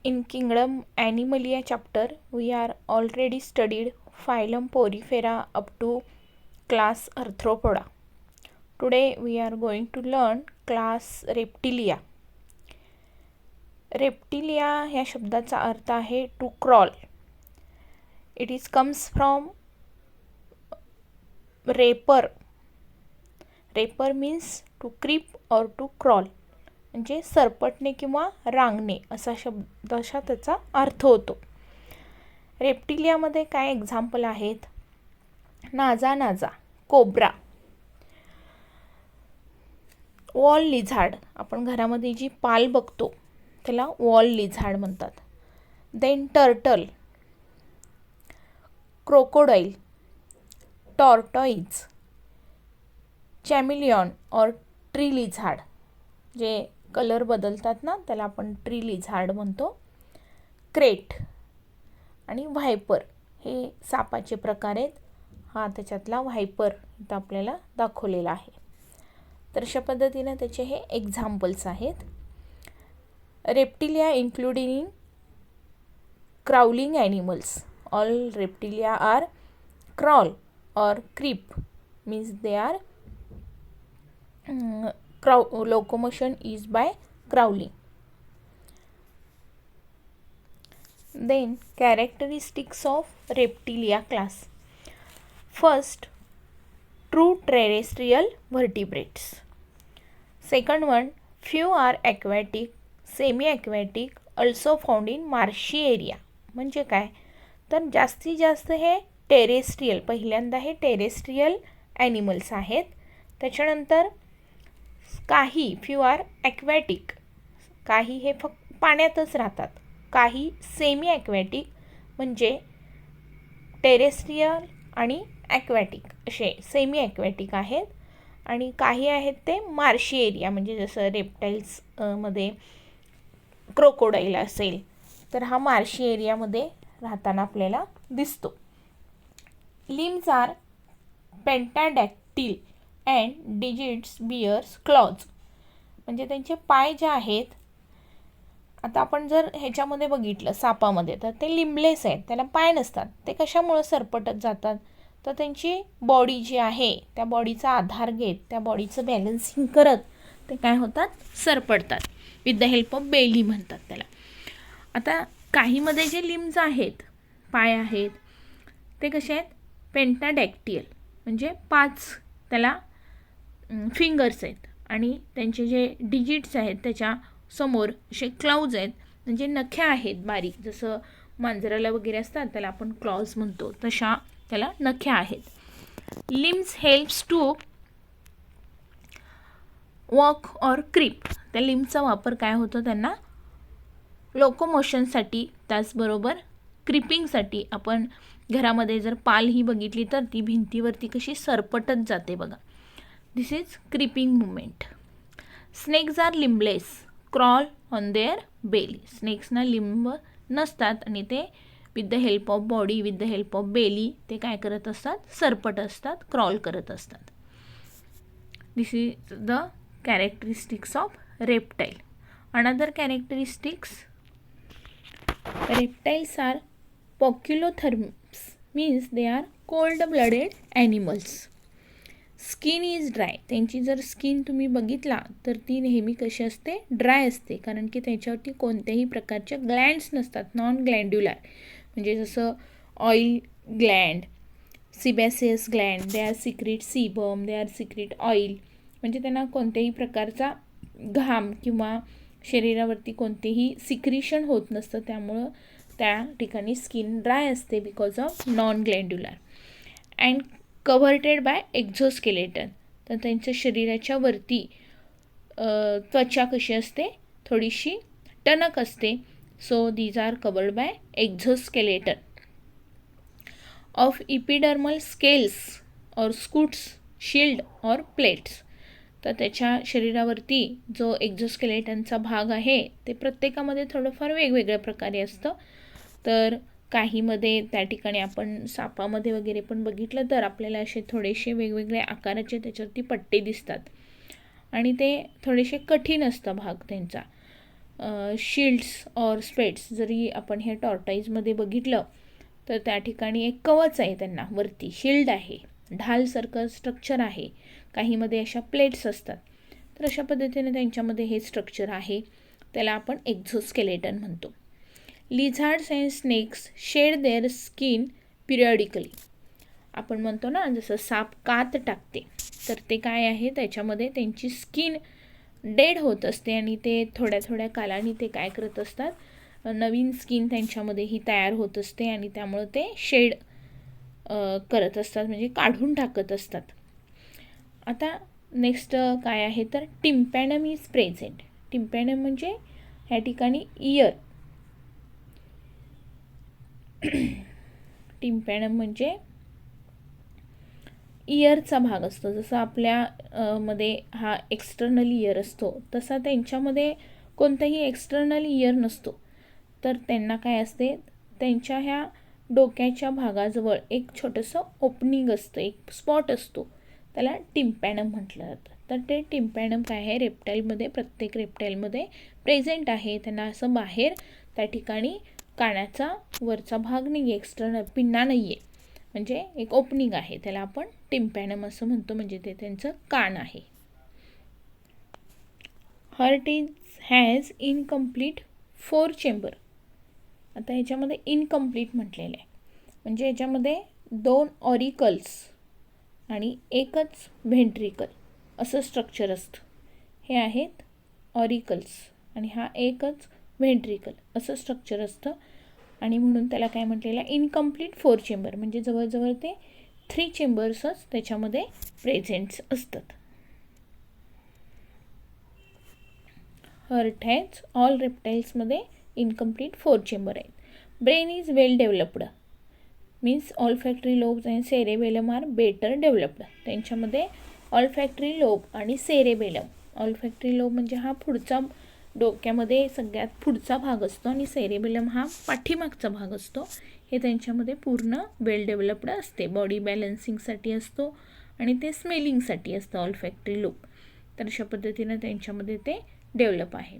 In Kingdom Animalia chapter, we are already studied phylum Porifera up to class Arthropoda. Today we are going to learn class Reptilia. Reptilia ह्या शब्दाचा अर्थ आहे to crawl. It is comes from raper. Raper means to creep or to crawl. म्हणजे सरपटणे किंवा रांगणे असा शब्दाचा त्याचा अर्थ होतो. रेप्टिलियामध्ये काय एक्झाम्पल आहेत? नाजा, कोब्रा, वॉल लिझार्ड. आपण घरामध्ये जी पाल बघतो त्याला वॉल लिझार्ड म्हणतात. देन टर्टल, क्रोकोडाईल, टॉर्टॉइज, चॅमिलियॉन और ट्री लिझार्ड. जे कलर बदलतात ना त्याला आपण ट्री लिझार्ड म्हणतो. क्रेट आणि व्हायपर हे सापाचे प्रकार आहेत. हा त्याच्यातला व्हायपर इथं आपल्याला दाखवलेला आहे. तर अशा पद्धतीने त्याचे हे एक्झाम्पल्स आहेत. Reptilia including crawling animals. All reptilia are crawl or creep, means they are locomotion is by crawling. Then characteristics of reptilia class. First, true terrestrial vertebrates. Second one, few are aquatic, semi aquatic, also found in marshy area. म्हणजे काय तर जास्तीत जास्त हे terrestrial, पहिल्यांदा हे terrestrial animals आहेत. त्याच्यानंतर काही फ्यू आर ॲक्वॅटिक, काही हे फक्त पाण्यातच राहतात. काही सेमी ॲक्वॅटिक म्हणजे टेरेस्ट्रियल आणि ॲक्वॅटिक असे सेमी ॲक्वॅटिक आहेत. आणि काही आहेत ते मार्शी एरिया, म्हणजे जसं रेप्टाईल्स मध्ये क्रोकोडाईल असेल तर हा मार्शी एरियामध्ये राहताना आपल्याला दिसतो. Limbs are pentadactyl and digits bears claws. म्हणजे त्यांचे पाय जे आहेत, आता आपण जर ह्याच्यामध्ये बघितलं सापामध्ये तर ते लिम्बलेस आहेत, त्याला पाय नसतात. ते कशामुळे सरपटत जातात तर त्यांची बॉडी जी आहे त्या बॉडीचा आधार घेत, त्या बॉडीचं बॅलन्सिंग करत ते काय होतात, सरपडतात. With the help of belly म्हणतात त्याला. आता काहीमध्ये जे लिम्स आहेत, पाय आहेत, ते कसे आहेत, पेंटाडॅक्टियल म्हणजे 5 त्याला फिंगर्स आहेत. आणि त्यांचे जे डिजिट्स आहेत त्याच्या समोर असे क्लाउज आहेत, म्हणजे नख्या आहेत बारीक, जसं मांजराला वगैरे असतात त्याला आपण क्लॉज म्हणतो, तशा त्याला नख्या आहेत. लिम्स हेल्प्स टू वॉक और क्रीप. त्या लिम्सचा वापर काय होतो त्यांना लोकोमोशनसाठी, त्याचबरोबर क्रिपिंगसाठी. आपण घरामध्ये जर पाल ही बघितली तर ती भिंतीवरती कशी सरपटत जाते बघा. This is creeping movement. Snakes are limbless, crawl on their belly. स्नेक्सना लिंब नसतात आणि ते with the help of body, with the help of belly ते काय करत असतात, सरपट असतात, क्रॉल करत असतात. This is the characteristics of reptile. Another characteristics, reptiles are poikilotherms, means they are cold-blooded animals. Skin is dry. त्यांची जर स्किन तुम्ही बघितला तर ती नेहमी कशी असते, ड्राय असते, कारण की त्याच्यावरती कोणत्याही प्रकारच्या ग्लँड्स नसतात, नॉन ग्लँड्युलर. म्हणजे जसं oil gland, sebaceous gland, they are secrete sebum, they are secrete oil. म्हणजे त्यांना कोणत्याही प्रकारचा घाम किंवा शरीरावरती कोणतेही सिक्रिशन होत नसतं, त्यामुळं त्या ठिकाणी स्किन ड्राय असते because of non glandular. And covered by exoskeleton. तर त्यांच्या शरीराच्या वरती त्वचा कशी असते, थोडीशी टणक असते. So these are covered by exoskeleton. Of epidermal scales और स्कूट्स, शिल्ड और प्लेट्स. तर त्याच्या शरीरावरती जो एक्झोस्केलेटनचा भाग आहे ते प्रत्येकामध्ये थोडंफार वेगवेगळ्या प्रकारे असतं. तर काहीमध्ये त्या ठिकाणी आपण सापामध्ये वगैरे पण बघितलं तर आपल्याला असे थोडेसे वेगवेगळ्या आकाराचे त्याच्यावरती पट्टे दिसतात आणि ते थोडेसे कठीण असतं भाग त्यांचा. शिल्ड्स ऑर स्पेट्स जरी आपण हे टॉर्टाईजमध्ये बघितलं तर त्या ठिकाणी एक कवच आहे, त्यांना वरती शिल्ड आहे, ढालसारखं स्ट्रक्चर आहे, काहीमध्ये अशा प्लेट्स असतात. तर अशा पद्धतीने त्यांच्यामध्ये हे स्ट्रक्चर आहे, त्याला आपण एक्झोस्केलेटन म्हणतो. Lizards and snakes shed their skin periodically. आपण म्हणतो ना जसं साप कात टाकते, तर ते काय आहे, त्याच्यामध्ये त्यांची स्किन डेड होत असते आणि ते थोड्या थोड्या कालाने ते काय करत असतात, नवीन स्किन त्यांच्यामध्ये ही तयार होत असते आणि त्यामुळे ते शेड करत असतात, म्हणजे काढून टाकत असतात. आता नेक्स्ट काय आहे तर टिम्पॅनम इज प्रेझेंट. टिम्पॅनम म्हणजे ह्या ठिकाणी इयर. टिम्पॅनम म्हणजे इयरचा भाग असतो. जसं आपल्या मध्ये हा एक्सटर्नल इयर असतो, तसा त्यांच्यामध्ये कोणताही एक्सटर्नल इयर नसतो. तर त्यांना काय असते, त्यांच्या ह्या डोक्याच्या भागाजवळ एक छोटंसं ओपनिंग असतं, एक स्पॉट असतो, त्याला टिम्पॅनम म्हटलं जातं. तर ते टिम्पॅनम काय आहे, रेप्टाईलमध्ये, प्रत्येक रेप्टाईलमध्ये प्रेझेंट आहे. त्यांना असं बाहेर त्या ठिकाणी कानाचा वरचा भाग नाही आहे, एक्सटर्नल पिन्ना नाही आहे, म्हणजे एक ओपनिंग आहे, त्याला आपण टिम्पॅनम असं म्हणतो, म्हणजे ते त्यांचं कान आहे. Heart is has incomplete 4 chamber. आता ह्याच्यामध्ये इनकम्प्लीट म्हटलेलं आहे, म्हणजे ह्याच्यामध्ये 2 ऑरिकल्स आणि एकच व्हेंट्रिकल असं स्ट्रक्चर असतं. हे आहेत ऑरिकल्स आणि हा एकच व्हेंट्रिकल असं स्ट्रक्चर असतं, आणि म्हणून त्याला काय म्हटलेलं आहे, इनकम्प्लीट 4 चेंबर, म्हणजे जवळजवळ ते 3 चेंबर्सच त्याच्यामध्ये प्रेझेंट्स असतात. हार्ट हॅज ऑल रेप्टाईल्समध्ये इनकम्प्लीट 4 चेंबर आहेत. Brain is well developed, means olfactory lobes and cerebellum are better developed. त्यांच्यामध्ये ऑलफॅक्टरी लोब आणि सेरेबेलम, ऑलफॅक्टरी लोब म्हणजे हा पुढचा डोक्यामध्ये सगळ्यात पुढचा भाग असतो आणि सेरेबेलम हा पाठीमागचा भाग असतो, हे त्यांच्यामध्ये पूर्ण वेल डेव्हलप्ड असते. बॉडी बॅलन्सिंगसाठी असतो आणि ते स्मेलिंगसाठी असतं ऑलफॅक्टरी लोब. तर अशा पद्धतीनं त्यांच्यामध्ये ते डेव्हलप आहे.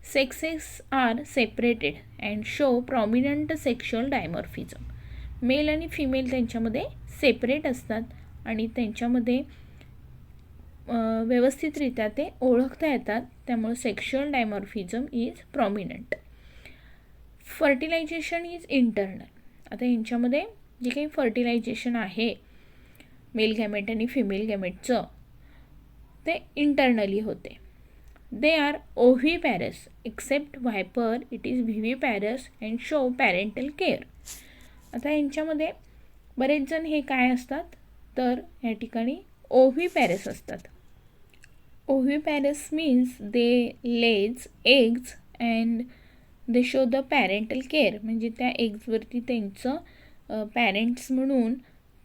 Sexes are separated and show prominent sexual dimorphism. Male आणि फिमेल त्यांच्यामध्ये सेपरेट असतात आणि त्यांच्यामध्ये व्यवस्थितरित्या ते ओळखता येतात, त्यामुळे sexual dimorphism is prominent. Fertilisation is internal. आता यांच्यामध्ये जे काही फर्टिलायझेशन आहे मेल गॅमेट आणि फिमेल गॅमेटचं, ते इंटरनली होते. They are oviparous except viper it is viviparous and show parental care. आता यांच्यामध्ये बरेच जण हे काय असतात तर या ठिकाणी ओव्हिपॅरस असतात. Oviparous means they lays eggs and they show the parental care, म्हणजे त्या एग्जवरती त्यांचं पॅरेंट्स म्हणून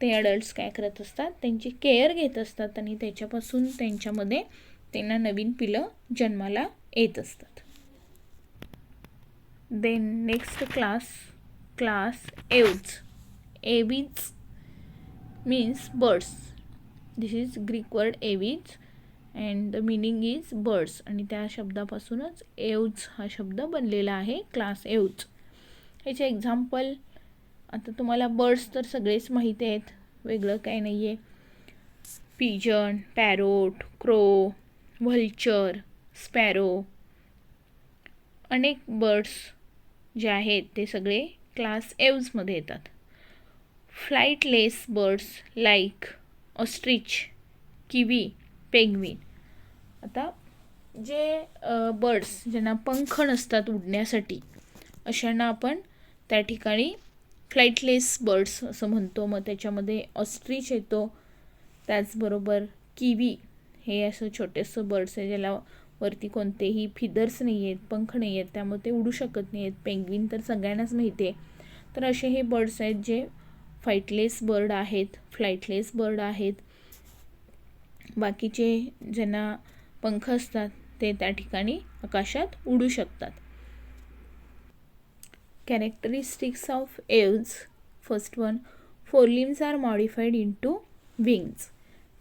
ते अडल्ट्स काय करत असतात, त्यांची केअर घेत असतात आणि त्याच्यापासून त्यांच्यामध्ये त्यांना नवीन पिलं जन्माला येत असतात. Then next class aves. Aves means birds. This is Greek word aves and the meaning is birds, आणि त्या शब्दापासूनच एव्ज हा शब्द बनलेला आहे, क्लास एव्ज. ह्याचे एक्झाम्पल आता तुम्हाला बर्ड्स तर सगळेच माहिती आहेत, वेगळं काही नाही आहे. Pigeon, parrot, crow, vulture, sparrow, अनेक बर्ड्स जे आहेत ते सगळे क्लास एव्जमध्ये येतात. Flightless birds like ostrich, kiwi, penguin. आता जे बर्ड्स ज्यांना पंख नसतात उडण्यासाठी, अशांना आपण त्या ठिकाणी फ्लाईटलेस बर्ड्स असं म्हणतो. मग त्याच्यामध्ये ऑस्ट्रिच येतो, त्याचबरोबर किवी हे असं छोटेसं बर्ड्स आहे ज्याला वरती कोणतेही फिदर्स नाही आहेत, पंख नाही आहेत, त्यामुळे ते उडू शकत नाही आहेत. पेंग्विन तर सगळ्यांनाच माहिती आहे. तर असे हे बर्ड्स आहेत जे फ्लाईटलेस बर्ड आहेत. बाकीचे ज्यांना पंख असतात ते त्या ठिकाणी आकाशात उडू शकतात. Characteristics of aves. First one, forelimbs are modified into wings.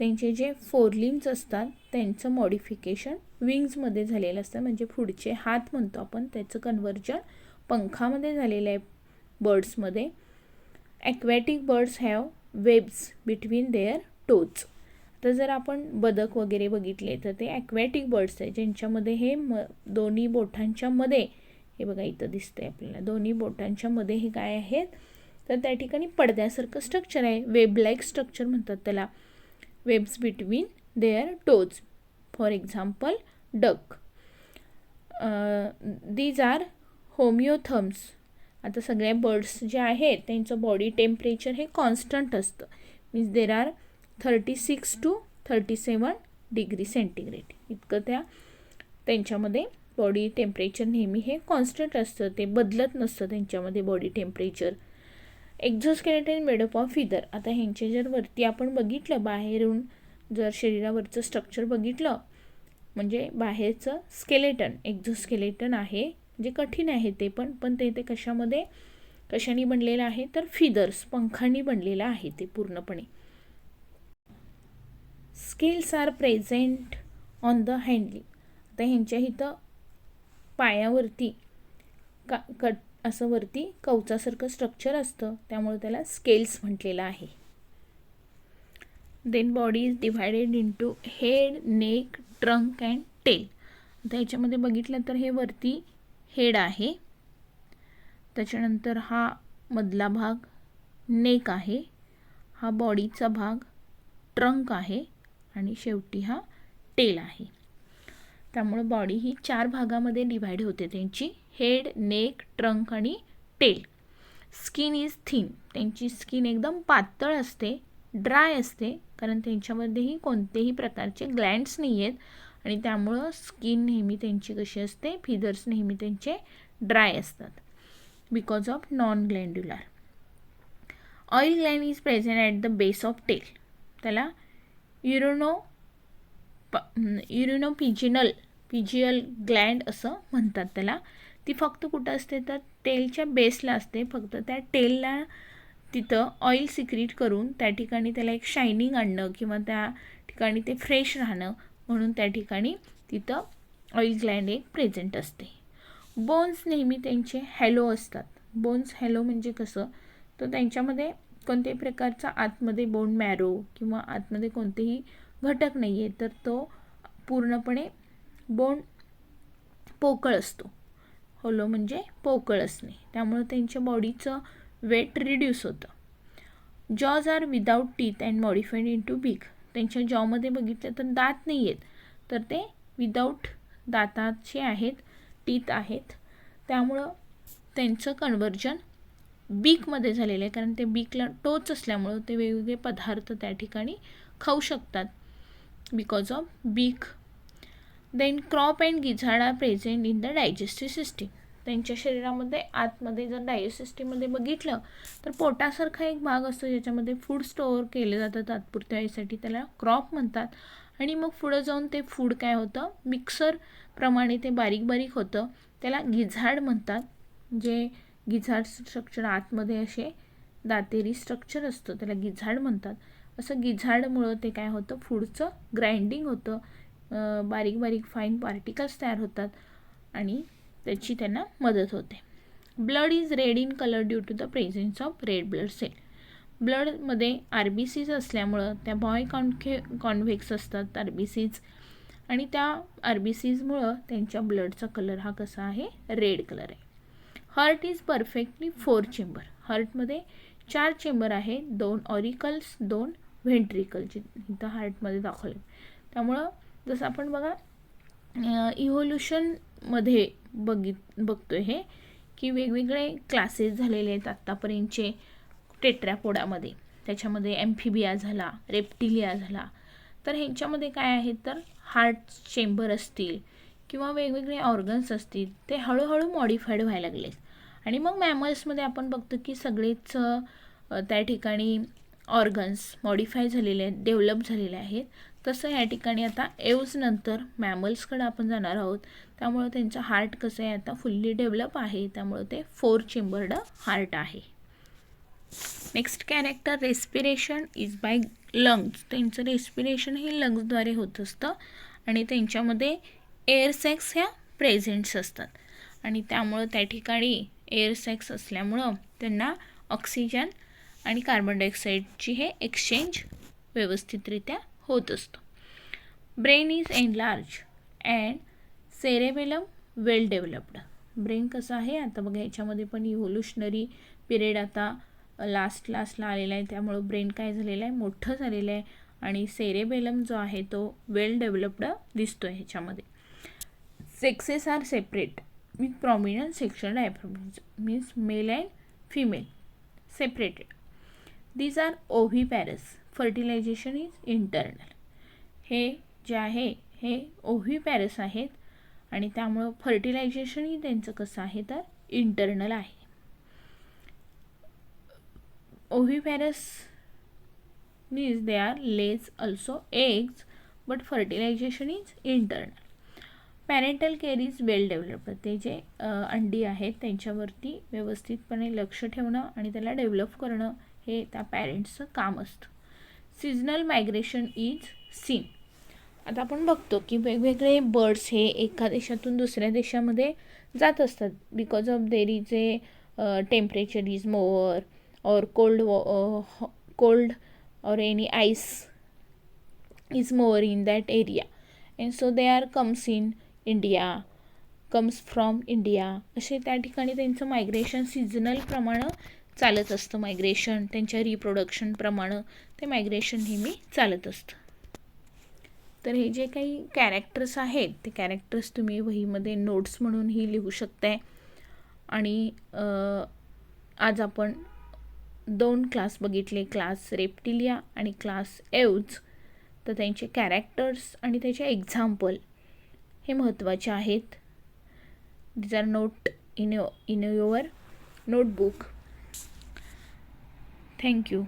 त्यांचे जे फोरलिम्स असतात त्यांचं मॉडिफिकेशन विंग्समध्ये झालेलं असतं, म्हणजे पुढचे हात म्हणतो आपण, त्याचं कन्वर्जन पंखामध्ये झालेलं आहे बर्ड्समध्ये. Aquatic birds have webs between their toes. तर जर आपण बदक वगैरे बघितले तर ते ॲक्वॅटिक बर्ड्स आहे, ज्यांच्यामध्ये हे दोन्ही बोटांच्या मध्ये, हे बघा इथं दिसतंय आपल्याला, दोन्ही बोटांच्या मध्ये हे काय आहेत तर त्या ठिकाणी पडद्यासारखं स्ट्रक्चर आहे, वेब लाईक स्ट्रक्चर म्हणतात त्याला, webs between their toes. For example duck. These are homeotherms. आता सगळ्या बर्ड्स जे आहेत त्यांचं बॉडी टेम्परेचर हे कॉन्स्टंट असतं, means there are 36 to 37 degree centigrade इतकं त्यांच्यामध्ये बॉडी टेम्परेचर नेहमी हे कॉन्स्टंट असतं, ते बदलत नसतं त्यांच्यामध्ये body temperature. Exoskeleton made up of feather. आता ह्यांचे जर वरती आपण बघितलं, बाहेरून जर शरीरावरचं स्ट्रक्चर बघितलं, म्हणजे बाहेरचं स्केलेटन एक्झोस्केलेटन आहे, म्हणजे कठीण आहे ते पण ते कशाने बनलेलं आहे तर फिदर्स, पंखांनी बनलेलं आहे ते पूर्णपणे. Scales are present on the handling. आता ह्यांच्या इथं पायावरती असं वरती कवचासारखं स्ट्रक्चर असतं, त्यामुळे त्याला स्केल्स म्हटलेलं आहे. Then body is divided into head, neck, trunk and tail. आता ह्याच्यामध्ये बघितलं तर हे वरती हेड आहे, त्याच्यानंतर हा मधला भाग नेक आहे, हा बॉडीचा भाग ट्रंक आहे आणि शेवटी हा टेल आहे. त्यामुळे बॉडी ही 4 भागामध्ये डिव्हाइड होते त्यांची, हेड, नेक, ट्रंक आणि टेल. Skin is thin. त्यांची स्किन एकदम पातळ असते, ड्राय असते, कारण त्यांच्यामध्येही कोणतेही प्रकारचे ग्लँड्स नाही आहेत आणि त्यामुळं स्किन नेहमी त्यांची कशी असते, फिदर्स नेहमी त्यांचे ड्राय असतात because of non glandular. Oil gland is present at the base of tail. त्याला पिजियल ग्लँड असं म्हणतात त्याला. ती फक्त कुठं असते तर टेलच्या बेसला असते, फक्त त्या टेलला तिथं ऑइल सिक्रीट करून त्या ठिकाणी त्याला एक शायनिंग आणणं किंवा त्या ठिकाणी ते फ्रेश राहणं म्हणून त्या ठिकाणी तिथं ऑइल ग्लँड एक प्रेझेंट असते. बोन्स नेहमी त्यांचे हॅलो असतात. बोन्स हॅलो म्हणजे कसं तर त्यांच्यामध्ये कोणत्याही प्रकारचा आतमध्ये बोन मॅरो किंवा आतमध्ये कोणतेही घटक नाही आहे, तर तो पूर्णपणे बोन पोकळ असतो. होलो म्हणजे पोकळ असणे, त्यामुळे त्यांच्या बॉडीचं वेट रिड्यूस होतं. Jaws are without teeth and modified into beak. त्यांच्या जॉमध्ये बघितलं तर दात नाही आहेत, तर ते विदाऊट दाताचे आहेत, टीथ आहेत, त्यामुळं त्यांचं कन्वर्जन बीकमध्ये झालेलं आहे, कारण ते बीकला टोच असल्यामुळं ते वेगवेगळे पदार्थ त्या ठिकाणी खाऊ शकतात because of beak. Then crop and gizzard are present in the digestive system. त्यांच्या शरीरामध्ये आतमध्ये जर डायजेस्टिव्ह सिस्टीममध्ये बघितलं तर पोटासारखा एक भाग असतो ज्याच्यामध्ये फूड स्टोअर केले जातं तात्पुरत्या वेळेसाठी, त्याला क्रॉप म्हणतात. आणि मग पुढं जाऊन ते फूड काय होतं, मिक्सरप्रमाणे ते बारीक बारीक होतं, त्याला गिझार्ड म्हणतात. जे गिझार्ड स्ट्रक्चर आतमध्ये असे दातेरी स्ट्रक्चर असतं, त्याला गिझार्ड म्हणतात. असं गिझार्डमुळं ते काय होतं, फूडचं ग्राइंडिंग होतं, बारीक बारीक फाईन पार्टिकल्स तयार होतात आणि त्याची त्यांना मदत होते. Blood is red in colour due to the presence of red blood cell. ब्लडमध्ये RBCs असल्यामुळं त्या कॉन्व्हेक्स असतात RBCs, आणि त्या RBCsमुळं त्यांच्या ब्लडचा कलर हा कसा आहे, रेड कलर आहे. Heart is perfectly 4 chamber. हार्टमध्ये 4 चेंबर आहे, 2 ऑरिकल्स, 2 व्हेंट्रिकल, जे इथं हार्टमध्ये दाखवले. त्यामुळं जसं आपण बघा इव्होल्युशनमध्ये बघतोय हे की वेगवेगळे क्लासेस झालेले आहेत आत्तापर्यंतचे टेट्रॅपोडामध्ये. त्याच्यामध्ये ॲम्फिबिया झाला, रेप्टिलिया झाला. तर ह्यांच्यामध्ये काय आहे तर हार्ट चेंबर असतील किंवा वेगवेगळे ऑर्गन्स असतील, ते हळूहळू मॉडिफाईड व्हायला लागले. आणि मग मॅमल्समध्ये आपण बघतो की सगळेच त्या ठिकाणी ऑर्गन्स मॉडिफाय झालेले आहेत, डेव्हलप झालेले आहेत. तसं या ठिकाणी आता एव्ज नंतर मॅमल्सकडे आपण जाणार आहोत, त्यामुळं त्यांचं हार्ट कसं आहे आता फुल्ली डेव्हलप आहे, त्यामुळं ते 4 चेंबर्ड हार्ट आहे. Next character, respiration is by lungs, त्यांचं रेस्पिरेशन हे लंग्सद्वारे होत असतं आणि त्यांच्यामध्ये एअर सॅक्स ह्या प्रेझेंट्स असतात आणि त्यामुळं त्या ठिकाणी एअर सॅक्स असल्यामुळं त्यांना ऑक्सिजन आणि कार्बन डायऑक्साईडची हे एक्सचेंज व्यवस्थितरित्या होत असतं. Brain is enlarge and cerebellum well developed. Brain कसं आहे आता बघा, याच्यामध्ये पण इव्होल्युशनरी पिरियड आता लास्टला आलेला आहे, त्यामुळं ब्रेन काय झालेलं आहे, मोठं झालेलं आहे आणि सेरेबेलम जो आहे तो वेल डेव्हलप्ड दिसतो आहे ह्याच्यामध्ये. Sexes are separate with prominent sexual diaphragms means male and female separated. These are oviparous. Fertilisation is internal. हे जे आहे हे ओव्हिपॅरस आहेत आणि त्यामुळं फर्टिलायझेशनही त्यांचं कसं आहे तर इंटरनल आहे. Oviparous means they are lays also eggs but fertilisation is internal. Parental care is well developed. ते जे अंडी आहेत त्यांच्यावरती व्यवस्थितपणे लक्ष ठेवणं आणि त्याला डेव्हलप करणं हे त्या पॅरेंट्सचं काम असतं. Seasonal migration is seen. आता आपण बघतो की वेगवेगळे बर्ड्स हे एका देशातून दुसऱ्या देशामध्ये जात असतात because of there is a temperature is more or cold or any ice is more in that area and so they are comes from India. असे त्या ठिकाणी त्यांचं मायग्रेशन सीझनल प्रमाणे चालत असतं. मायग्रेशन त्यांच्या रिप्रोडक्शन प्रमाणे ते मायग्रेशन नेहमी चालत असतं. तर हे जे काही कॅरेक्टर्स आहेत ते कॅरेक्टर्स तुम्ही वहीमध्ये नोट्स म्हणूनही लिहू शकताय. आणि आज आपण 2 क्लास बघितले, क्लास रेप्टिलिया आणि क्लास एव्ज. तर त्यांचे कॅरेक्टर्स आणि त्याचे एक्झाम्पल हे महत्त्वाचे आहेत. These are note in your notebook. Thank you.